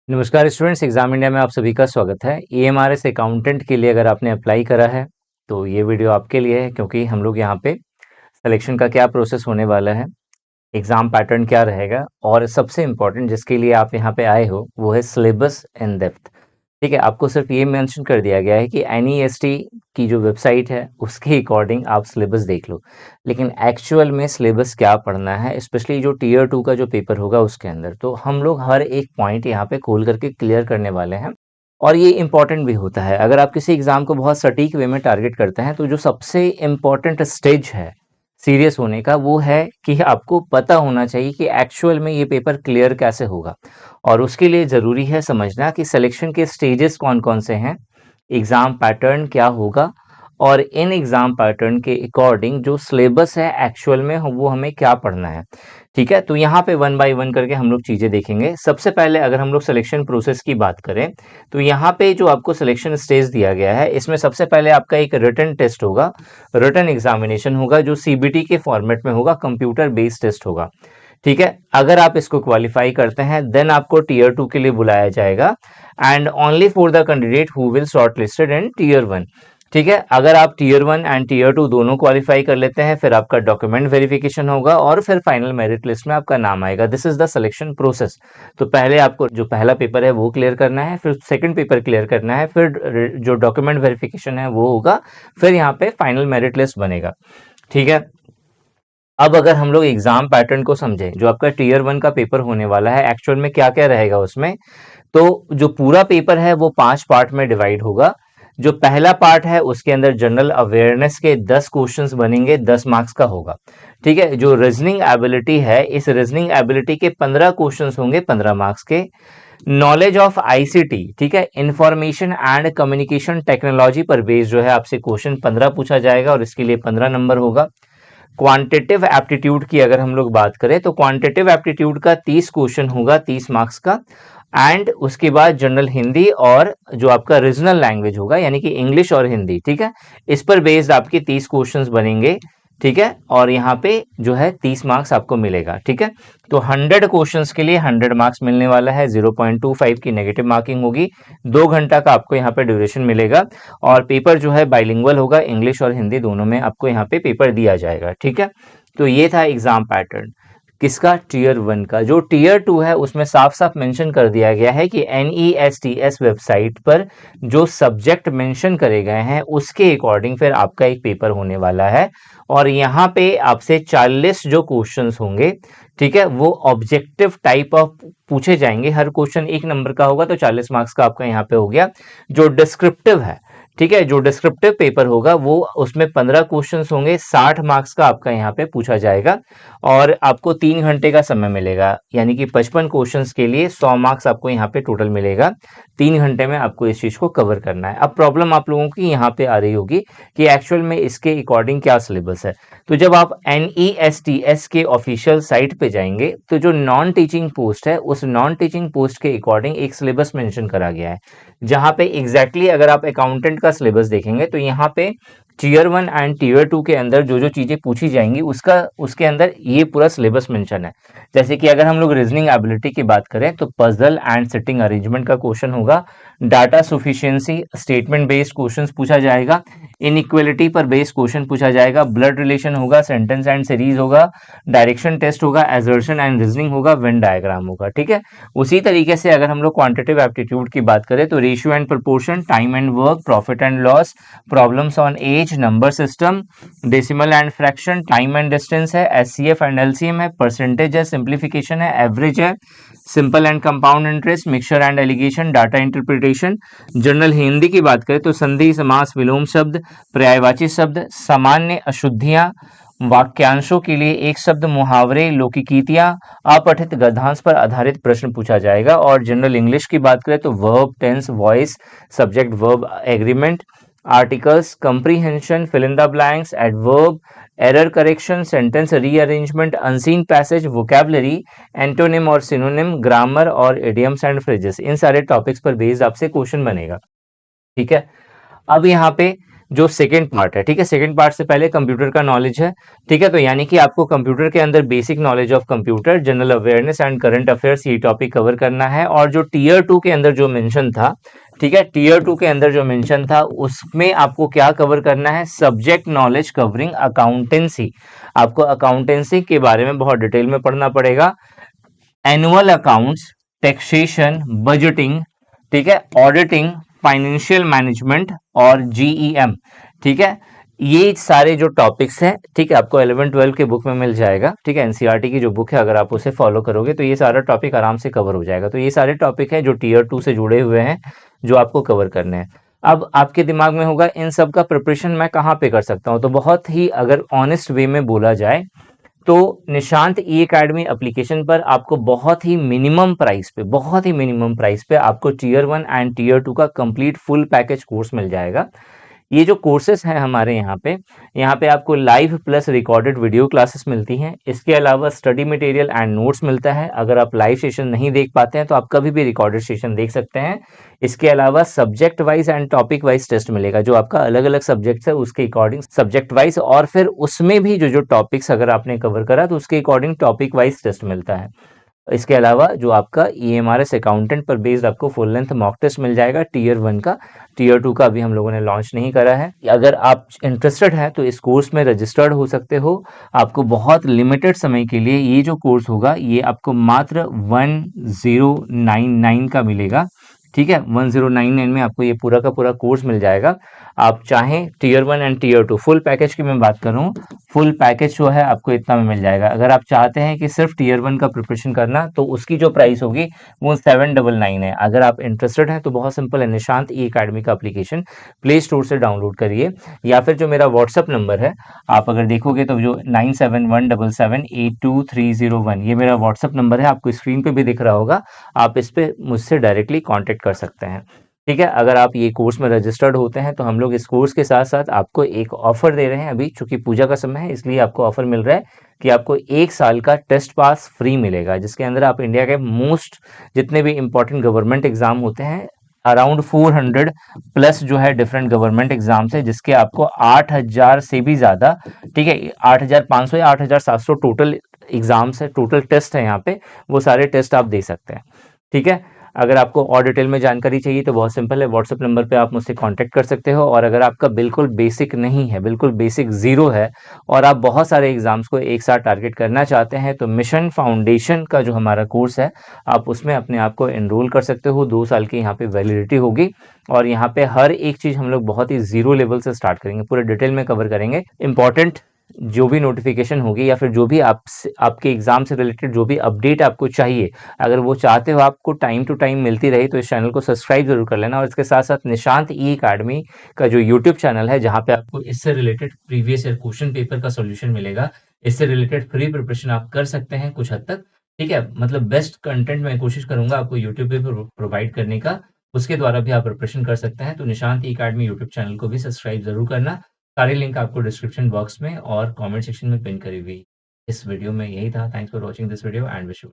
नमस्कार students, exam India में आप सभी का स्वागत है। EMRS अकाउंटेंट के लिए अगर आपने अप्लाई करा है तो ये वीडियो आपके लिए है, क्योंकि हम लोग यहाँ पे सिलेक्शन का क्या प्रोसेस होने वाला है, एग्जाम पैटर्न क्या रहेगा और सबसे इम्पोर्टेंट जिसके लिए आप यहाँ पे आए हो वो है सिलेबस इन डेप्थ। ठीक है, आपको सिर्फ ये मेंशन कर दिया गया है कि NEST की जो वेबसाइट है उसके अकॉर्डिंग आप सिलेबस देख लो, लेकिन एक्चुअल में सिलेबस क्या पढ़ना है, स्पेशली जो टीयर 2 का जो पेपर होगा उसके अंदर, तो हम लोग हर एक पॉइंट यहाँ पे खोल करके क्लियर करने वाले हैं। और ये इम्पॉर्टेंट भी होता है, अगर आप किसी एग्जाम को बहुत सटीक वे में टारगेट करते हैं तो जो सबसे इम्पॉर्टेंट स्टेज है सीरियस होने का वो है कि आपको पता होना चाहिए कि एक्चुअल में ये पेपर क्लियर कैसे होगा। और उसके लिए ज़रूरी है समझना कि सिलेक्शन के स्टेजेस कौन कौन से हैं, एग्ज़ाम पैटर्न क्या होगा और इन एग्ज़ाम पैटर्न के अकॉर्डिंग जो सिलेबस है एक्चुअल में वो हमें क्या पढ़ना है। ठीक है, तो यहाँ पे वन बाय वन करके हम लोग चीज़ें देखेंगे। सबसे पहले अगर हम लोग सिलेक्शन प्रोसेस की बात करें तो यहाँ पे जो आपको सिलेक्शन स्टेज दिया गया है इसमें सबसे पहले आपका एक रिटन टेस्ट होगा, रिटन एग्जामिनेशन होगा जो CBT के फॉर्मेट में होगा, कंप्यूटर बेस्ड टेस्ट होगा। ठीक है, अगर आप इसको क्वालिफाई करते हैं देन आपको टीयर 2 के लिए बुलाया जाएगा and only for the candidate who will shortlisted in tier 1। ठीक है, अगर आप टीयर 1 एंड टीयर 2 दोनों क्वालिफाई कर लेते हैं फिर आपका डॉक्यूमेंट वेरिफिकेशन होगा और फिर फाइनल मेरिट लिस्ट में आपका नाम आएगा। This is the selection process. तो पहले आपको जो पहला पेपर है वो क्लियर करना है, फिर सेकंड पेपर क्लियर करना है, फिर जो डॉक्यूमेंट वेरिफिकेशन है वो होगा, फिर यहाँ पे फाइनल मेरिट लिस्ट बनेगा। ठीक है, अब अगर हम लोग एग्जाम पैटर्न को समझें, जो आपका टीयर 1 का पेपर होने वाला है एक्चुअल में क्या क्या रहेगा उसमें, तो जो पूरा पेपर है वो 5 पार्ट में डिवाइड होगा। जो पहला पार्ट है उसके अंदर जनरल अवेयरनेस के 10 क्वेश्चंस बनेंगे, 10 मार्क्स का होगा। ठीक है, जो रीजनिंग एबिलिटी है इस रीजनिंग एबिलिटी के 15 क्वेश्चंस होंगे, 15 मार्क्स के। नॉलेज ऑफ ICT, ठीक है, इंफॉर्मेशन एंड कम्युनिकेशन टेक्नोलॉजी पर बेस्ड जो है आपसे क्वेश्चन 15 पूछा जाएगा और इसके लिए 15 नंबर होगा। क्वांटिटेटिव एप्टीट्यूड की अगर हम लोग बात करें तो क्वांटिटेटिव एप्टीट्यूड का 30 क्वेश्चन होगा, 30 मार्क्स का। एंड उसके बाद जनरल हिंदी और जो आपका रीजनल लैंग्वेज होगा यानी कि इंग्लिश और हिंदी, ठीक है, इस पर बेस्ड आपके 30 क्वेश्चंस बनेंगे। ठीक है, और यहाँ पे जो है 30 मार्क्स आपको मिलेगा। ठीक है, तो 100 क्वेश्चंस के लिए 100 मार्क्स मिलने वाला है, 0.25 की नेगेटिव मार्किंग होगी। 2 घंटा का आपको यहाँ पे ड्यूरेशन मिलेगा और पेपर जो है बाइलिंगुअल होगा, इंग्लिश और हिंदी दोनों में आपको यहाँ पे पेपर दिया जाएगा। ठीक है, तो ये था एग्जाम पैटर्न किसका, टीयर 1 का। जो टीयर 2 है उसमें साफ साफ मेंशन कर दिया गया है कि NESTS वेबसाइट पर जो सब्जेक्ट मेंशन करे गए हैं उसके अकॉर्डिंग फिर आपका एक पेपर होने वाला है और यहाँ पे आपसे 40 जो क्वेश्चंस होंगे, ठीक है, वो ऑब्जेक्टिव टाइप ऑफ पूछे जाएंगे। हर क्वेश्चन 1 नंबर का होगा तो 40 मार्क्स का आपका यहाँ पे हो गया। जो डिस्क्रिप्टिव है, ठीक है, जो डिस्क्रिप्टिव पेपर होगा वो उसमें 15 क्वेश्चंस होंगे, 60 मार्क्स का आपका यहाँ पे पूछा जाएगा और आपको 3 घंटे का समय मिलेगा, यानी कि 55 क्वेश्चंस के लिए 100 मार्क्स आपको यहाँ पे टोटल मिलेगा। 3 घंटे में आपको इस चीज को कवर करना है। अब प्रॉब्लम आप लोगों की यहाँ पे आ रही होगी कि एक्चुअल में इसके अकॉर्डिंग क्या सिलेबस है। तो जब आप NESTS के ऑफिशियल साइट पे जाएंगे तो जो नॉन टीचिंग पोस्ट है उस नॉन टीचिंग पोस्ट के अकॉर्डिंग एक सिलेबस मेंशन करा गया है, जहां पे एग्जैक्टली अगर आप अकाउंटेंट का सिलेबस देखेंगे तो यहाँ पे टीयर 1 एंड टीयर 2 के अंदर जो जो चीजें पूछी जाएंगी उसका उसके अंदर ये पूरा सिलेबस मेंशन है। जैसे कि अगर हम लोग रीजनिंग एबिलिटी की बात करें तो पजल एंड सिटिंग अरेंजमेंट का क्वेश्चन होगा, डाटा सुफिशियंसी स्टेटमेंट बेस्ड क्वेश्चंस पूछा जाएगा, इनइक्वालिटी पर बेस्ड क्वेश्चन पूछा जाएगा, ब्लड रिलेशन होगा, सेंटेंस एंड सीरीज होगा, डायरेक्शन टेस्ट होगा, एजर्शन एंड रीजनिंग होगा, वेन डायग्राम होगा। ठीक है, उसी तरीके से अगर हम लोग क्वांटिटेटिव एप्टीट्यूड की बात करें तो ratio and proportion, time and work, profit and loss, problems on age, number system, decimal and fraction, time and distance है, SCF एंड LCM है, परसेंटेज है, सिंप्लीफिकेशन है, एवरेज है, simple and compound interest, mixture and alligation, data interpretation. General Hindi की बात करें तो संधि, समास, विलोम शब्द, पर्यायवाची शब्द, सामान्य अशुद्धियां, वाक्यांशों के लिए एक शब्द, मुहावरे, लोकिकीतियां, अपठित गद्यांश पर आधारित प्रश्न पूछा जाएगा। और जनरल इंग्लिश की बात करें तो verb, tense, voice, subject verb agreement, articles, comprehension, fill in the blanks, adverb, error correction, sentence rearrangement, unseen passage, vocabulary, antonym और सिनोनिम, ग्रामर और इडियम्स एंड फ्रेजेस, इन सारे टॉपिक्स पर बेस्ड आपसे क्वेश्चन बनेगा। ठीक है, अब यहाँ पे जो सेकंड पार्ट है, ठीक है। सेकंड पार्ट से पहले कंप्यूटर का नॉलेज है, ठीक है। तो यानी कि आपको कंप्यूटर के अंदर basic knowledge of computer, general awareness and current affairs, ये टॉपिक कवर करना है। और जो टीयर 2 के अंदर जो मेंशन था, ठीक है, टीयर 2 के अंदर जो मेंशन था उसमें आपको क्या कवर करना है, सब्जेक्ट नॉलेज कवरिंग अकाउंटेंसी। आपको अकाउंटेंसी के बारे में बहुत डिटेल में पढ़ना पड़ेगा। एनुअल अकाउंट्स, टैक्सेशन, बजटिंग, ठीक है, ऑडिटिंग, फाइनेंशियल मैनेजमेंट और जीईएम, ठीक है। ये सारे जो टॉपिक्स हैं, ठीक है, आपको 11-12 के बुक में मिल जाएगा, ठीक है। एनसीईआरटी की जो बुक है, अगर आप उसे फॉलो करोगे तो ये सारा टॉपिक आराम से कवर हो जाएगा। तो ये सारे टॉपिक हैं जो टीयर 2 से जुड़े हुए हैं, जो आपको कवर करने हैं। अब आपके दिमाग में होगा इन सब का प्रिपरेशन मैं कहाँ पे कर सकता हूँ। तो बहुत ही अगर ऑनेस्ट वे में बोला जाए तो निशांत ई एकेडमी एप्लीकेशन पर आपको बहुत ही मिनिमम प्राइस पे आपको टीयर 1 एंड टीयर 2 का कंप्लीट फुल पैकेज कोर्स मिल जाएगा। ये जो कोर्सेस हैं हमारे यहाँ पे आपको live plus recorded video classes मिलती हैं। इसके अलावा स्टडी मटेरियल एंड नोट्स मिलता है। अगर आप लाइव सेशन नहीं देख पाते हैं तो आप कभी भी रिकॉर्डेड सेशन देख सकते हैं। इसके अलावा subject wise and topic wise test मिलेगा, जो आपका अलग अलग सब्जेक्ट है उसके अकॉर्डिंग सब्जेक्ट वाइज, और फिर उसमें भी जो जो टॉपिक्स अगर आपने कवर करा तो उसके अकॉर्डिंग टॉपिक वाइज टेस्ट मिलता है। इसके अलावा जो आपका ईएमआरएस अकाउंटेंट पर बेस्ड आपको फुल लेंथ मॉक टेस्ट मिल जाएगा टीयर 1 का। टीयर 2 का अभी हम लोगों ने लॉन्च नहीं करा है। अगर आप इंटरेस्टेड हैं तो इस कोर्स में रजिस्टर्ड हो सकते हो। आपको बहुत लिमिटेड समय के लिए ये जो कोर्स होगा ये आपको मात्र 1099 का मिलेगा, ठीक है। 1099 में आपको ये पूरा का पूरा कोर्स मिल जाएगा। आप चाहें tier 1 and tier 2 full package की मैं बात करूं, फुल पैकेज जो है आपको इतना में मिल जाएगा। अगर आप चाहते हैं कि सिर्फ टीयर 1 का प्रिपरेशन करना तो उसकी जो प्राइस होगी वो 799 है। अगर आप इंटरेस्टेड हैं तो बहुत सिंपल है, निशांत ई एकेडमी का एप्लीकेशन प्ले स्टोर से डाउनलोड करिए, या फिर जो मेरा व्हाट्सअप नंबर है आप अगर देखोगे तो जो 9717782301 ये मेरा व्हाट्सअप नंबर है, आपको स्क्रीन पे भी दिख रहा होगा। आप इस पे मुझसे डायरेक्टली कांटेक्ट कर सकते हैं, ठीक है। अगर आप ये कोर्स में रजिस्टर्ड होते हैं तो हम लोग इस कोर्स के साथ साथ आपको एक ऑफर दे रहे हैं। अभी चूंकि पूजा का समय है इसलिए आपको ऑफर मिल रहा है कि आपको 1 साल का टेस्ट पास फ्री मिलेगा, जिसके अंदर आप इंडिया के मोस्ट जितने भी इंपॉर्टेंट गवर्नमेंट एग्जाम होते हैं, अराउंड 400 प्लस जो है डिफरेंट गवर्नमेंट एग्जाम्स है, जिसके आपको 8000 से भी ज्यादा, ठीक है, 8500 या 8700 टोटल एग्जाम्स है, टोटल टेस्ट है यहाँ पे। वो सारे टेस्ट आप दे सकते हैं, ठीक है। अगर आपको और डिटेल में जानकारी चाहिए तो बहुत सिंपल है, व्हाट्सएप नंबर पे आप मुझसे कांटेक्ट कर सकते हो। और अगर आपका बिल्कुल बेसिक नहीं है, बिल्कुल बेसिक जीरो है, और आप बहुत सारे एग्जाम्स को एक साथ टारगेट करना चाहते हैं तो मिशन फाउंडेशन का जो हमारा कोर्स है आप उसमें अपने आप को एनरोल कर सकते हो। 2 साल की यहाँ पे वैलिडिटी होगी, और यहाँ पे हर एक चीज हम लोग बहुत ही जीरो लेवल से स्टार्ट करेंगे, पूरे डिटेल में कवर करेंगे। इंपॉर्टेंट जो भी नोटिफिकेशन होगी या फिर जो भी आपके एग्जाम से रिलेटेड जो भी अपडेट आपको चाहिए, अगर वो चाहते हो आपको टाइम टू टाइम मिलती रही, तो इस चैनल को सब्सक्राइब जरूर कर लेना। और इसके साथ साथ निशांत ई एकेडमी का जो यूट्यूब चैनल है, जहाँ पे आपको इससे related previous year question paper का सोल्यूशन मिलेगा, इससे रिलेटेड फ्री प्रिपरेशन आप कर सकते हैं कुछ हद तक, ठीक है। मतलब बेस्ट कंटेंट मैं कोशिश करूंगा आपको यूट्यूब पे प्रोवाइड करने का, उसके द्वारा भी आप प्रिपरेशन कर सकते हैं। तो निशांत ई एकेडमी यूट्यूब चैनल को भी सब्सक्राइब जरूर करना। सारी लिंक आपको डिस्क्रिप्शन बॉक्स में और कमेंट सेक्शन में पिन करी हुई। इस वीडियो में यही था। Thanks for watching this video and wish you